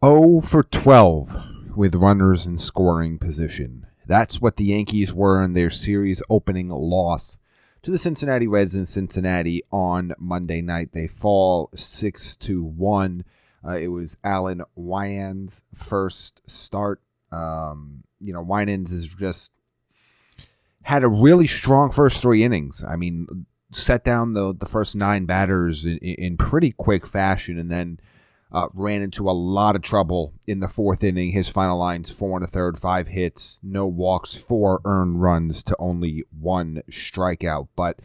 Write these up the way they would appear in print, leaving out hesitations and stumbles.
0 for 12 with runners in scoring position. That's what the Yankees were in their series opening loss to the Cincinnati Reds in Cincinnati on Monday night. They fall 6-1. It was Alan Winans' first start. Winans has just had a really strong first three innings. I mean, set down the first nine batters in pretty quick fashion, and then ran into a lot of trouble in the fourth inning. His final lines: 4 1/3, 5 hits, no walks, 4 earned runs to only 1 strikeout. But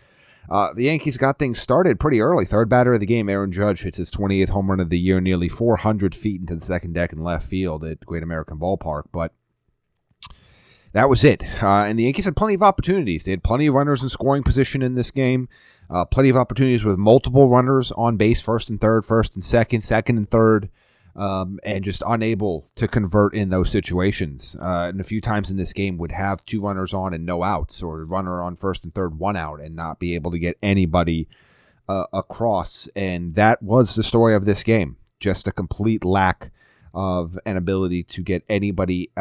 the Yankees got things started pretty early. Third batter of the game, Aaron Judge hits his 28th home run of the year, nearly 400 feet into the second deck in left field at Great American Ballpark. But that was it. And the Yankees had plenty of opportunities. They had plenty of runners in scoring position in this game. Plenty of opportunities with multiple runners on base, first and third, first and second, second and third, and just unable to convert in those situations. And a few times in this game would have 2 runners on and no outs, or a runner on first and third, 1 out, and not be able to get anybody across. And that was the story of this game. Just a complete lack of an ability to get anybody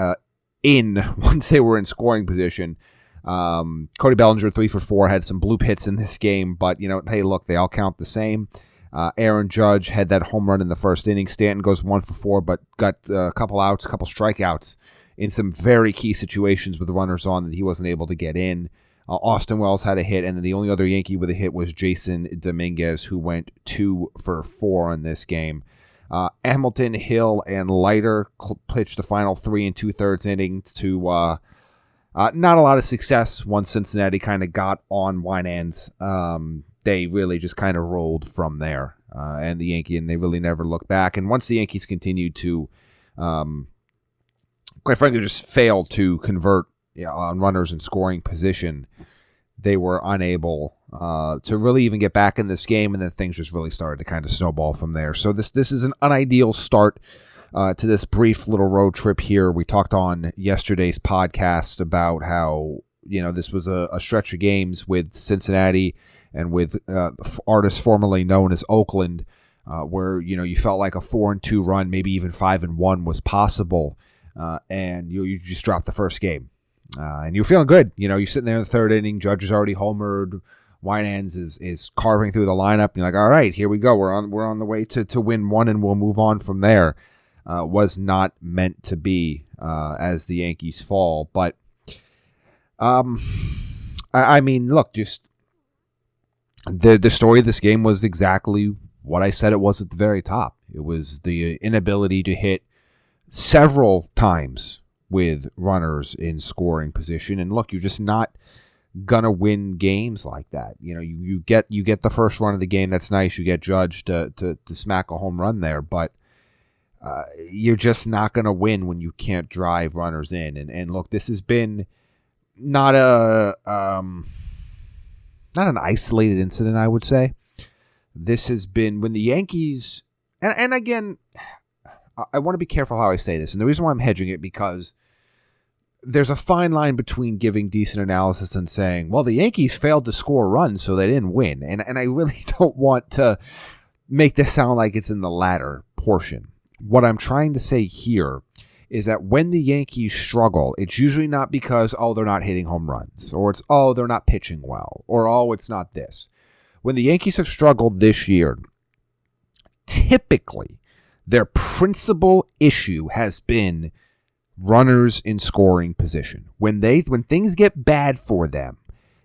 in once they were in scoring position. Cody Bellinger, 3 for 4, had some bloop hits in this game, but, hey, look, they all count the same. Aaron Judge had that home run in the first inning. Stanton goes 1 for 4, but got a couple outs, a couple strikeouts in some very key situations with the runners on that he wasn't able to get in. Austin Wells had a hit, and then the only other Yankee with a hit was Jason Dominguez, who went 2 for 4 in this game. Hamilton, Hill, and Leiter pitched the final 3 2/3 innings to not a lot of success once Cincinnati kind of got on Winans. They really just kind of rolled from there. And they really never looked back. And once the Yankees continued to, quite frankly, just fail to convert on runners in scoring position, they were unable to really even get back in this game. And then things just really started to kind of snowball from there. So this is an unideal start to this brief little road trip here. We talked on yesterday's podcast about how, this was a stretch of games with Cincinnati and with artists formerly known as Oakland, where, you felt like a 4-2 run, maybe even 5-1 was possible. And you just dropped the first game. And you're feeling good. You're sitting there in the third inning. Judge is already homered. Winans is carving through the lineup. And you're like, all right, here we go. We're on the way to win one, and we'll move on from there. Was not meant to be as the Yankees fall. But, I mean, look, just the story of this game was exactly what I said it was at the very top. It was the inability to hit several times with runners in scoring position. And look, you're just not gonna win games like that. You get the first run of the game. That's nice. You get Judge to smack a home run there, but you're just not going to win when you can't drive runners in. And look, this has been not an isolated incident, I would say. This has been when the Yankees, and again, I want to be careful how I say this. And the reason why I'm hedging it, because there's a fine line between giving decent analysis and saying, well, the Yankees failed to score runs, so they didn't win. And I really don't want to make this sound like it's in the latter portion. What I'm trying to say here is that when the Yankees struggle, it's usually not because, they're not hitting home runs, or it's, they're not pitching well, or, it's not this. When the Yankees have struggled this year, typically their principal issue has been runners in scoring position. When things get bad for them,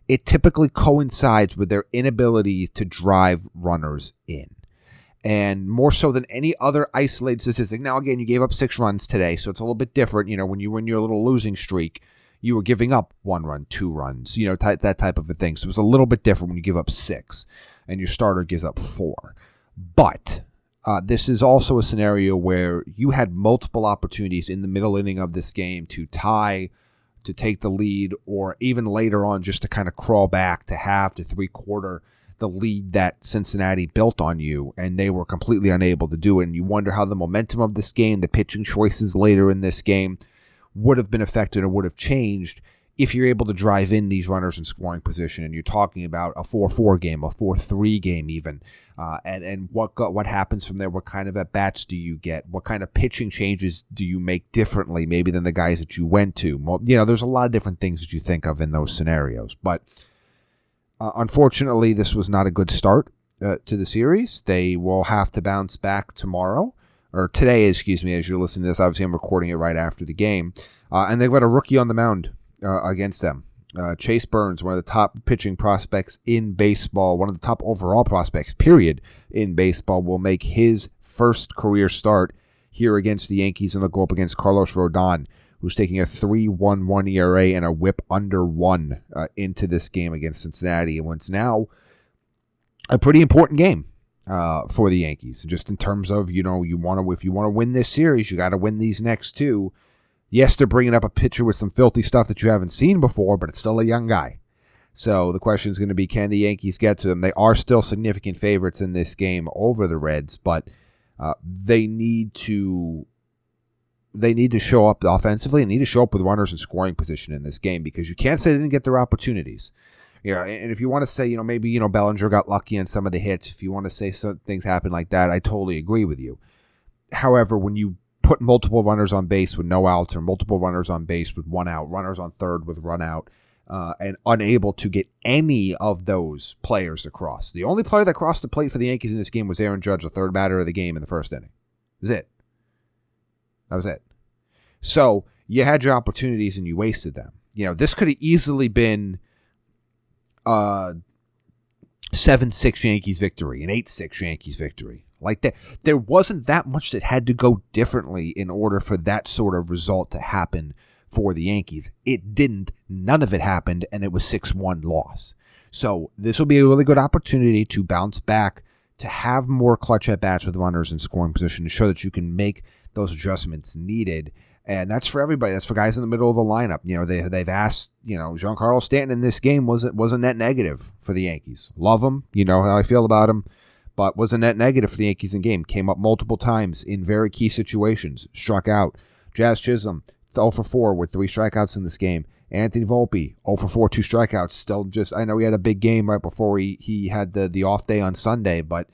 it typically coincides with their inability to drive runners in. And more so than any other isolated statistic. Now, again, you gave up 6 runs today, so it's a little bit different. When you were in your little losing streak, you were giving up 1 run, 2 runs, that type of a thing. So it was a little bit different when you give up 6 and your starter gives up 4. But this is also a scenario where you had multiple opportunities in the middle inning of this game to tie, to take the lead, or even later on just to kind of crawl back to half to 3/4 the lead that Cincinnati built on you, and they were completely unable to do it. And you wonder how the momentum of this game, the pitching choices later in this game, would have been affected or would have changed if you're able to drive in these runners in scoring position, and you're talking about a 4-4 game, a 4-3 game even, and what happens from there, what kind of at-bats do you get, what kind of pitching changes do you make differently maybe than the guys that you went to? Well, there's a lot of different things that you think of in those scenarios, but unfortunately, this was not a good start to the series. They will have to bounce back tomorrow, or today, excuse me, as you're listening to this. Obviously, I'm recording it right after the game, and they've got a rookie on the mound against them. Chase Burns, one of the top pitching prospects in baseball, one of the top overall prospects, period, in baseball, will make his first career start here against the Yankees, and they'll go up against Carlos Rodon, who's taking a 3.11 ERA and a whip under 1 into this game against Cincinnati. And it's now a pretty important game for the Yankees, just in terms of, if you want to win this series, you got to win these next two. Yes, they're bringing up a pitcher with some filthy stuff that you haven't seen before, but it's still a young guy. So the question is going to be, can the Yankees get to them? They are still significant favorites in this game over the Reds, but they need to show up offensively and need to show up with runners in scoring position in this game, because you can't say they didn't get their opportunities. And if you want to say, maybe, Bellinger got lucky on some of the hits, if you want to say some things happen like that, I totally agree with you. However, when you put multiple runners on base with no outs, or multiple runners on base with 1 out, runners on third with run out, and unable to get any of those players across. The only player that crossed the plate for the Yankees in this game was Aaron Judge, the third batter of the game in the first inning. That was it. So you had your opportunities and you wasted them. This could have easily been a 7-6 Yankees victory, an 8-6 Yankees victory. Like that, there wasn't that much that had to go differently in order for that sort of result to happen for the Yankees. It didn't. None of it happened, and it was 6-1 loss. So this will be a really good opportunity to bounce back, to have more clutch at-bats with runners in scoring position, to show that you can make those adjustments needed. And that's for everybody. That's for guys in the middle of the lineup. They've asked, Giancarlo Stanton in this game was a net negative for the Yankees. Love him. You know how I feel about him. But was a net negative for the Yankees in game. Came up multiple times in very key situations. Struck out. Jazz Chisholm, 0 for 4 with 3 strikeouts in this game. Anthony Volpe, 0 for 4, 2 strikeouts. Still just, I know he had a big game right before he had the off day on Sunday, but,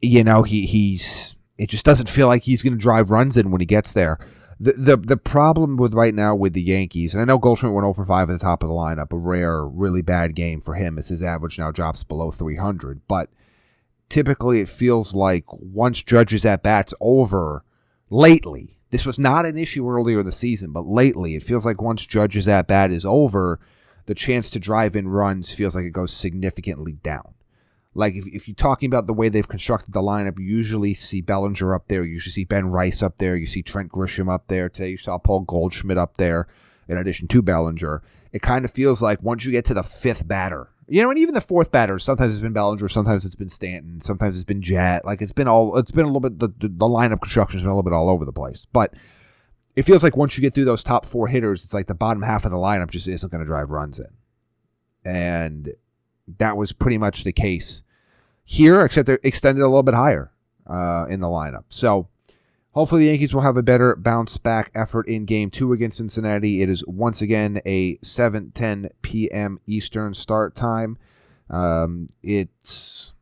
it just doesn't feel like he's going to drive runs in when he gets there. The problem with right now with the Yankees, and I know Goldschmidt went 0 for 5 at the top of the lineup, a rare, really bad game for him as his average now drops below 300. But typically it feels like once Judge's at-bats over lately, this was not an issue earlier in the season, but lately it feels like once Judge's at-bat is over, the chance to drive in runs feels like it goes significantly down. Like, if you're talking about the way they've constructed the lineup, you usually see Bellinger up there. You usually see Ben Rice up there. You see Trent Grisham up there. Today you saw Paul Goldschmidt up there in addition to Bellinger. It kind of feels like once you get to the 5th batter, and even the 4th batter, sometimes it's been Bellinger, sometimes it's been Stanton, sometimes it's been Jet. Like, it's been a little bit, the lineup construction has been a little bit all over the place. But it feels like once you get through those top 4 hitters, it's like the bottom half of the lineup just isn't going to drive runs in. And that was pretty much the case here, except they're extended a little bit higher in the lineup. So hopefully the Yankees will have a better bounce-back effort in Game 2 against Cincinnati. It is once again a 7:10 p.m. Eastern start time. It's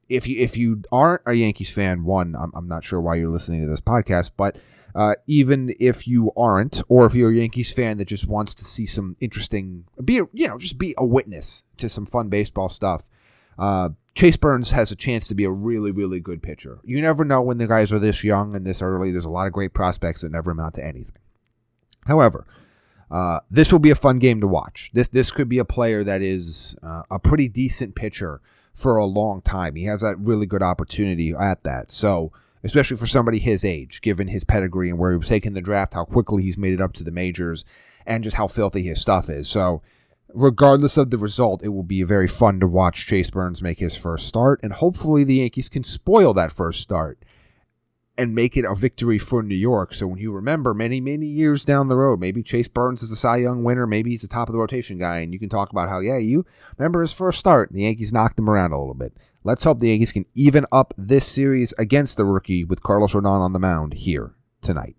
if you aren't a Yankees fan, I'm not sure why you're listening to this podcast, but even if you aren't, or if you're a Yankees fan that just wants to see some interesting, just be a witness to some fun baseball stuff, Chase Burns has a chance to be a really, really good pitcher. You never know when the guys are this young and this early. There's a lot of great prospects that never amount to anything. However, this will be a fun game to watch. This could be a player that is a pretty decent pitcher for a long time. He has that really good opportunity at that. So, especially for somebody his age, given his pedigree and where he was taking the draft, how quickly he's made it up to the majors, and just how filthy his stuff is. So, regardless of the result, it will be very fun to watch Chase Burns make his first start, and hopefully the Yankees can spoil that first start and make it a victory for New York. So when you remember many, many years down the road, maybe Chase Burns is a Cy Young winner, maybe he's the top of the rotation guy, and you can talk about how, you remember his first start, and the Yankees knocked him around a little bit. Let's hope the Yankees can even up this series against the rookie with Carlos Rodon on the mound here tonight.